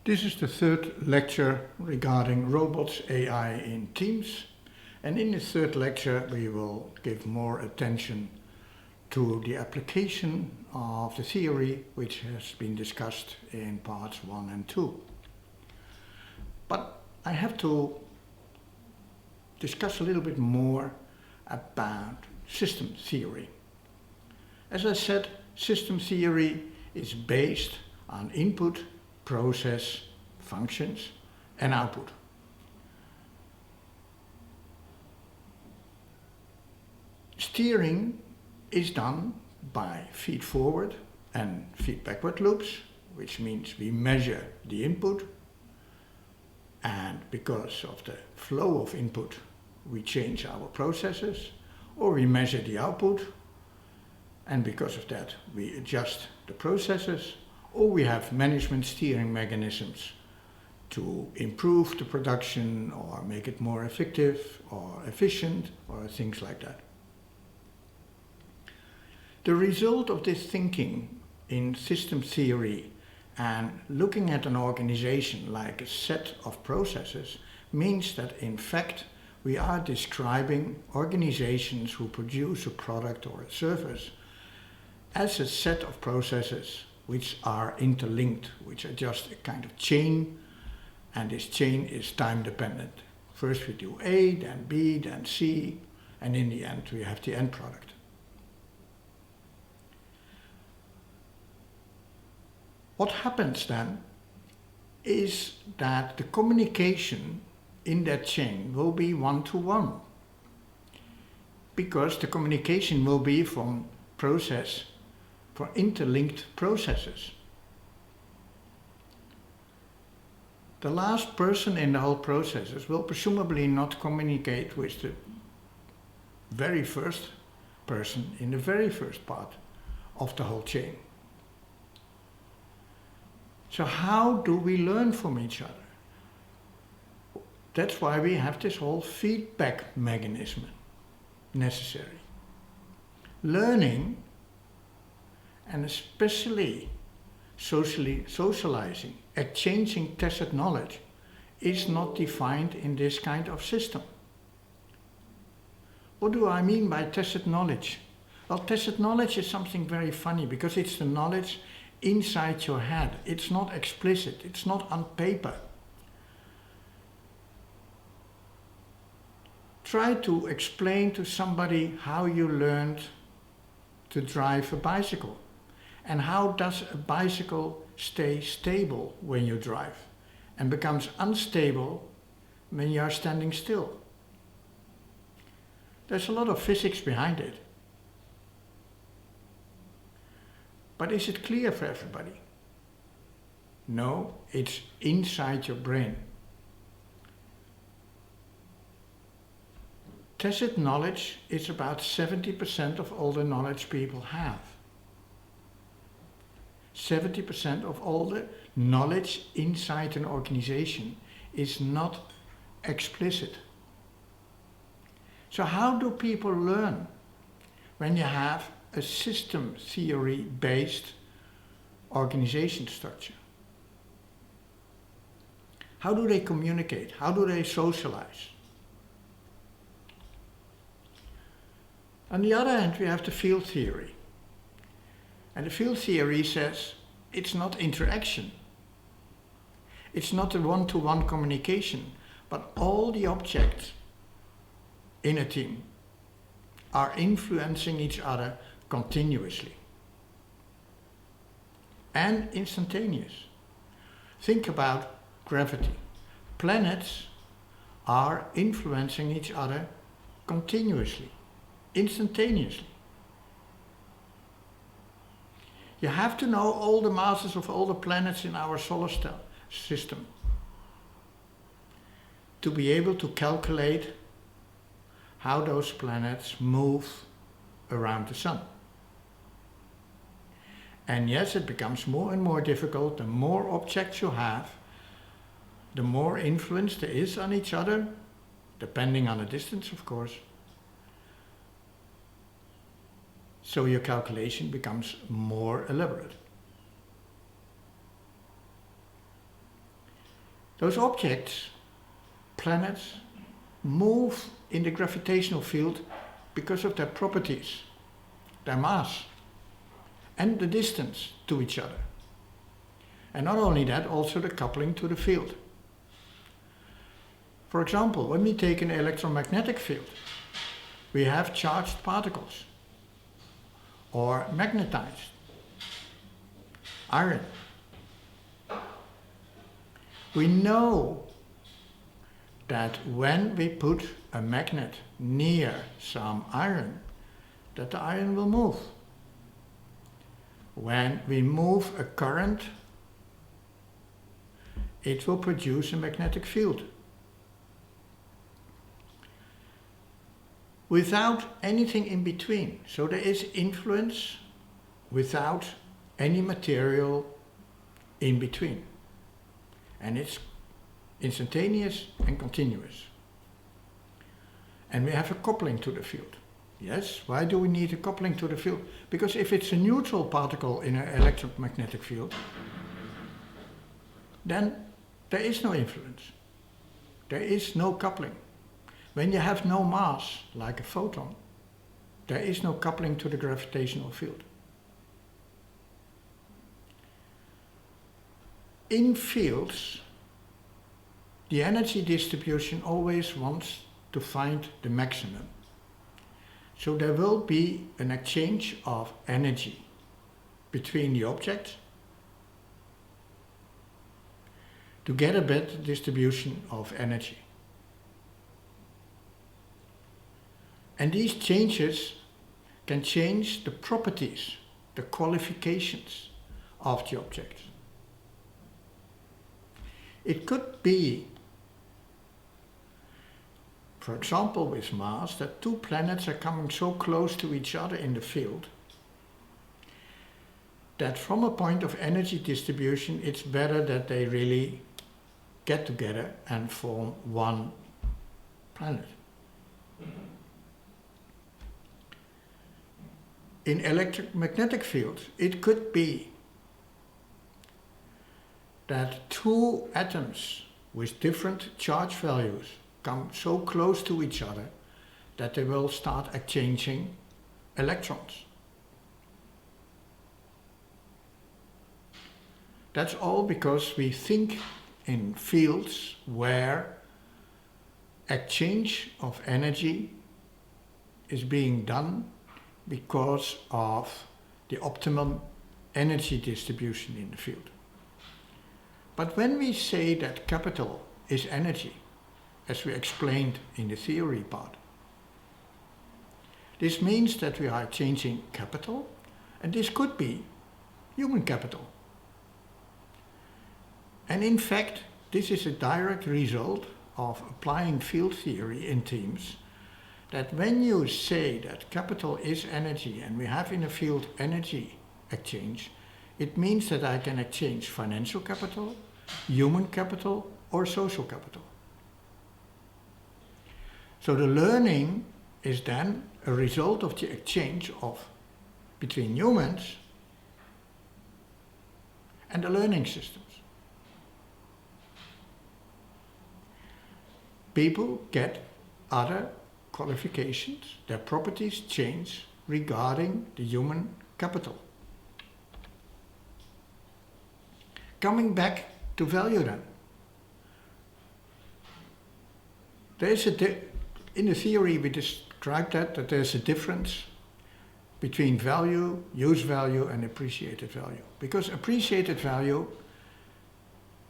This is the third lecture regarding robots, AI in teams. And in the third lecture we will give more attention to the application of the theory which has been discussed in parts 1 and 2. But I have to discuss a little bit more about system theory. As I said, system theory is based on input, process, functions and output. Steering is done by feed forward and feed backward loops, which means we measure the input, and because of the flow of input we change our processes, or we measure the output, and because of that we adjust the processes, or we have management steering mechanisms to improve the production or make it more effective or efficient or things like that. The result of this thinking in system theory and looking at an organization like a set of processes means that in fact we are describing organizations who produce a product or a service as a set of processes which are interlinked, which are just a kind of chain, and this chain is time dependent. First we do A, then B, then C, and in the end we have the end product. What happens then is that the communication in that chain will be one-to-one, because the communication will be from interlinked processes. The last person in the whole processes will presumably not communicate with the very first person in the very first part of the whole chain. So how do we learn from each other? That's why we have this whole feedback mechanism necessary. Learning, and especially socializing, exchanging tacit knowledge, is not defined in this kind of system. What do I mean by tacit knowledge? Well, tacit knowledge is something very funny because it's the knowledge inside your head. It's not explicit, it's not on paper. Try to explain to somebody how you learned to drive a bicycle. And how does a bicycle stay stable when you drive and becomes unstable when you are standing still? There's a lot of physics behind it. But is it clear for everybody? No, it's inside your brain. Tacit knowledge is about 70% of all the knowledge people have. 70% of all the knowledge inside an organization is not explicit. So how do people learn when you have a system theory based organization structure? How do they communicate? How do they socialize? On the other hand, we have the field theory. And the field theory says it's not interaction. It's not a one-to-one communication, but all the objects in a team are influencing each other continuously and instantaneous. Think about gravity. Planets are influencing each other continuously, instantaneously. You have to know all the masses of all the planets in our solar system to be able to calculate how those planets move around the sun. And yes, it becomes more and more difficult. The more objects you have, the more influence there is on each other, depending on the distance, of course. So your calculation becomes more elaborate. Those objects, planets, move in the gravitational field because of their properties, their mass, and the distance to each other. And not only that, also the coupling to the field. For example, when we take an electromagnetic field, we have charged particles or magnetized iron. We know that when we put a magnet near some iron, that the iron will move. When we move a current, it will produce a magnetic field. Without anything in between. So there is influence without any material in between. And it's instantaneous and continuous. And we have a coupling to the field. Yes, why do we need a coupling to the field? Because if it's a neutral particle in an electromagnetic field, then there is no influence. There is no coupling. When you have no mass, like a photon, there is no coupling to the gravitational field. In fields, the energy distribution always wants to find the maximum. So there will be an exchange of energy between the objects to get a better distribution of energy. And these changes can change the properties, the qualifications of the objects. It could be, for example with Mars, that two planets are coming so close to each other in the field that from a point of energy distribution it's better that they really get together and form one planet. In electromagnetic fields, it could be that two atoms with different charge values come so close to each other that they will start exchanging electrons. That's all because we think in fields where exchange of energy is being done because of the optimum energy distribution in the field. But when we say that capital is energy, as we explained in the theory part, this means that we are changing capital, and this could be human capital. And in fact, this is a direct result of applying field theory in teams, that when you say that capital is energy and we have in a field energy exchange, it means that I can exchange financial capital, human capital, or social capital. So the learning is then a result of the exchange of between humans and the learning systems. People get other qualifications, their properties change regarding the human capital. Coming back to value then. In the theory we described that there's a difference between value, use value and appreciated value. Because appreciated value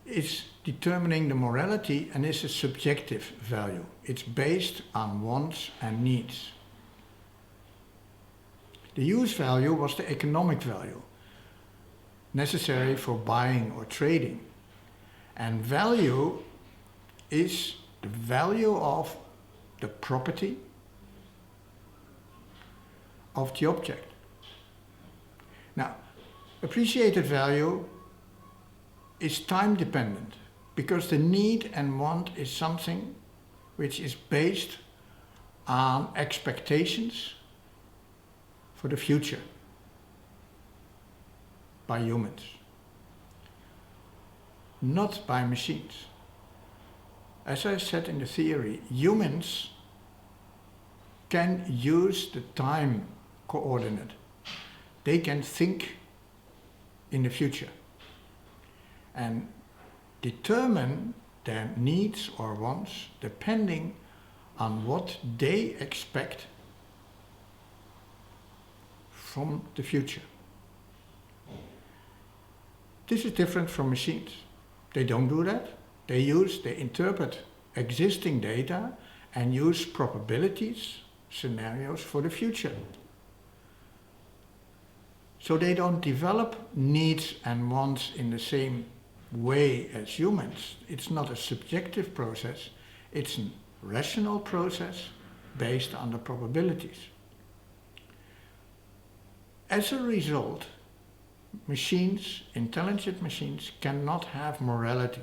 is determining the morality and is a subjective value. It's based on wants and needs. The use value was the economic value necessary for buying or trading. And value is the value of the property of the object. Now, appreciated value is time dependent because the need and want is something which is based on expectations for the future by humans, not by machines. As I said in the theory, humans can use the time coordinate. They can think in the future and determine their needs or wants depending on what they expect from the future. This is different from machines. They don't do that. They interpret existing data and use probabilities, scenarios for the future. So they don't develop needs and wants in the same way as humans. It's not a subjective process, it's a rational process based on the probabilities. As a result, machines, intelligent machines, cannot have morality.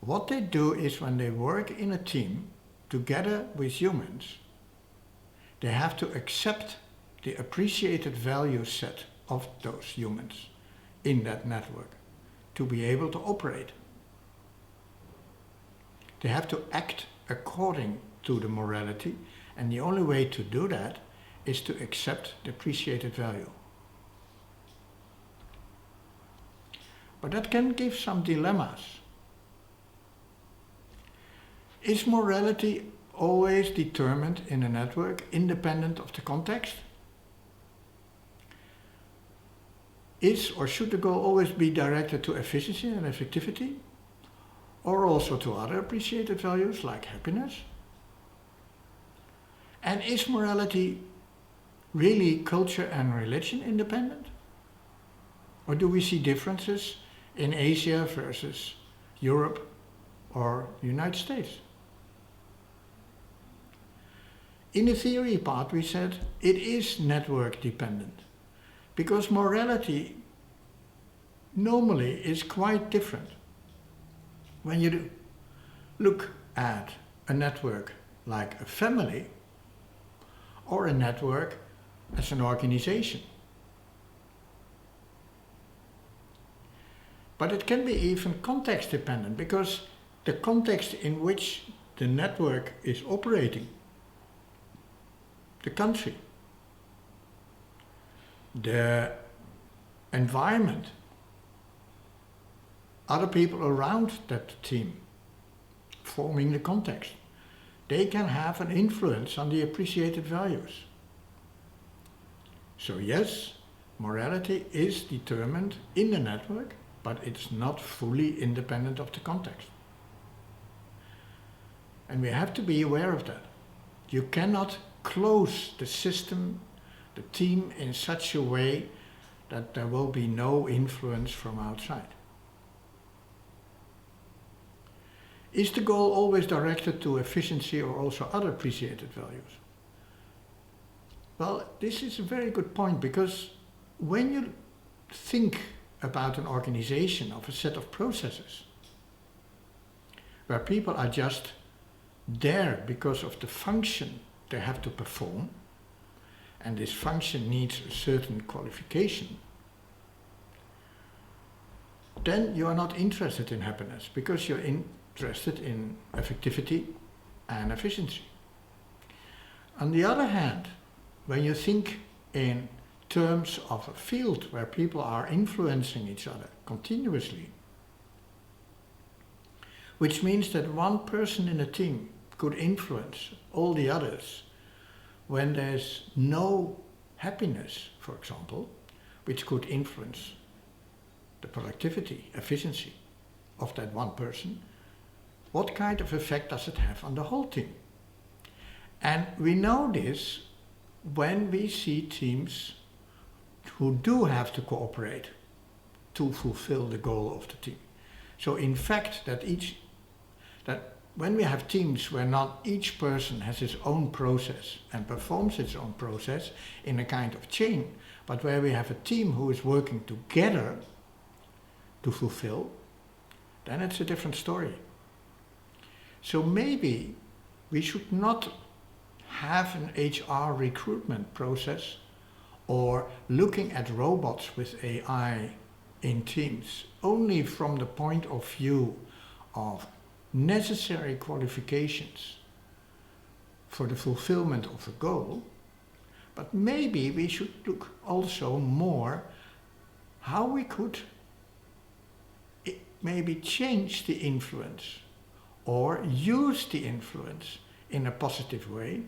What they do is when they work in a team together with humans, they have to accept the appreciated value set of those humans in that network to be able to operate. They have to act according to the morality, and the only way to do that is to accept the appreciated value. But that can give some dilemmas. Is morality always determined in a network independent of the context? Is or should the goal always be directed to efficiency and effectivity, or also to other appreciated values like happiness? And is morality really culture and religion independent? Or do we see differences in Asia versus Europe or the United States? In the theory part we said it is network dependent, because morality normally is quite different. When you look at a network like a family or a network as an organization. But it can be even context dependent, because the context in which the network is operating, the country, the environment, other people around that team forming the context, they can have an influence on the appreciated values. So yes, morality is determined in the network, but it's not fully independent of the context. And we have to be aware of that. You cannot close the system, the team, in such a way that there will be no influence from outside. Is the goal always directed to efficiency or also other appreciated values? Well, this is a very good point, because when you think about an organization of a set of processes where people are just there because of the function they have to perform, and this function needs a certain qualification, then you are not interested in happiness, because you're interested in effectivity and efficiency. On the other hand, when you think in terms of a field where people are influencing each other continuously, which means that one person in a team could influence all the others when there's no happiness, for example, which could influence the productivity, efficiency of that one person, what kind of effect does it have on the whole team? And we know this when we see teams who do have to cooperate to fulfill the goal of the team. So in fact, that when we have teams where not each person has his own process and performs its own process in a kind of chain, but where we have a team who is working together to fulfill, then it's a different story. So maybe we should not have an HR recruitment process or looking at robots with AI in teams only from the point of view of necessary qualifications for the fulfillment of a goal, but maybe we should look also more how we could maybe change the influence or use the influence in a positive way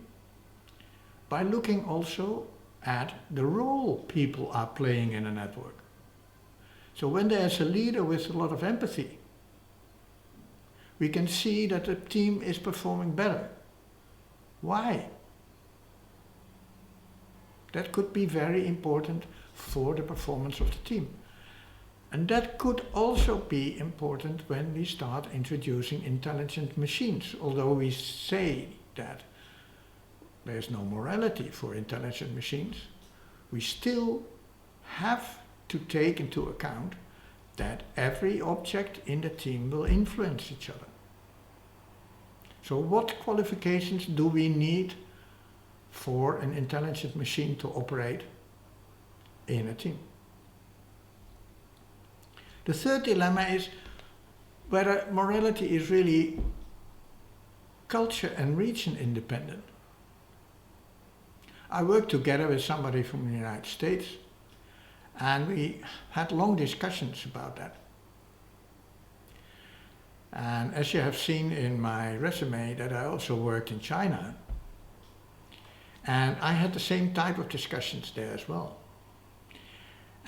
by looking also at the role people are playing in a network. So when there's a leader with a lot of empathy, we can see that the team is performing better. Why? That could be very important for the performance of the team. And that could also be important when we start introducing intelligent machines. Although we say that there's no morality for intelligent machines, we still have to take into account that every object in the team will influence each other. So what qualifications do we need for an intelligent machine to operate in a team? The third dilemma is whether morality is really culture and region independent. I worked together with somebody from the United States, and we had long discussions about that. And as you have seen in my resume, that I also worked in China, and I had the same type of discussions there as well.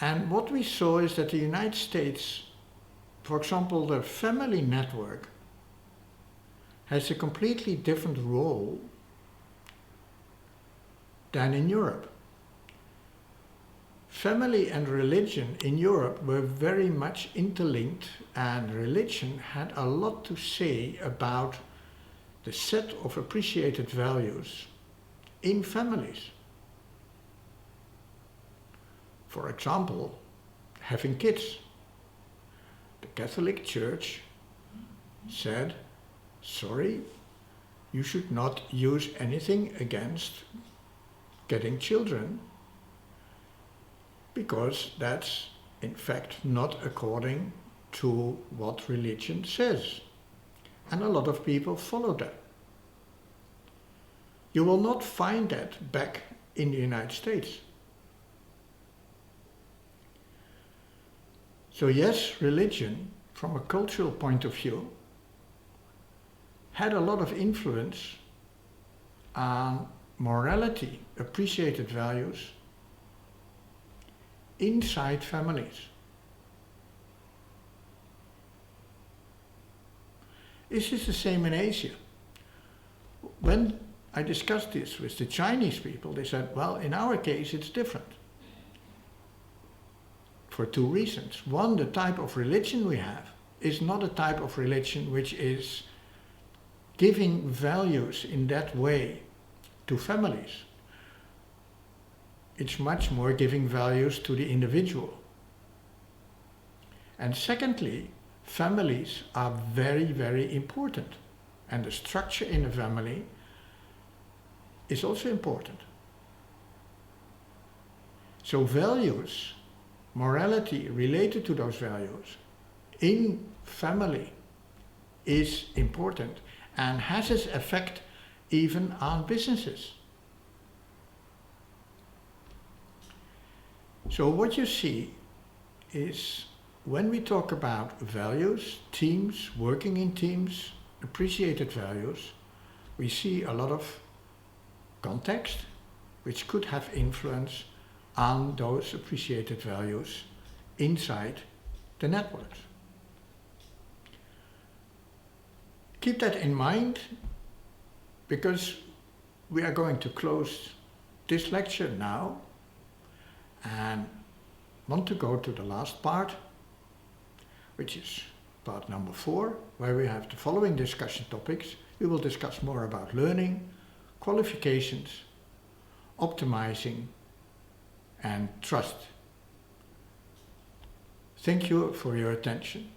And what we saw is that the United States, for example, the family network, has a completely different role than in Europe. Family and religion in Europe were very much interlinked, and religion had a lot to say about the set of appreciated values in families. For example, having kids. The Catholic Church said, sorry, you should not use anything against getting children, because that's in fact not according to what religion says. And a lot of people follow that. You will not find that back in the United States. So yes, religion, from a cultural point of view, had a lot of influence on morality, appreciated values, inside families. This is the same in Asia. When I discussed this with the Chinese people, they said, well, in our case it's different. For two reasons. One, the type of religion we have is not a type of religion which is giving values in that way to families. It's much more giving values to the individual. And secondly, families are very, very important. And the structure in a family is also important. So values, morality related to those values in family is important and has its effect even on businesses. So what you see is when we talk about values, teams, working in teams, appreciated values, we see a lot of context which could have influence on those appreciated values inside the networks. Keep that in mind, because we are going to close this lecture now and want to go to the last part, which is part number 4, where we have the following discussion topics. We will discuss more about learning, qualifications, optimizing, and trust. Thank you for your attention.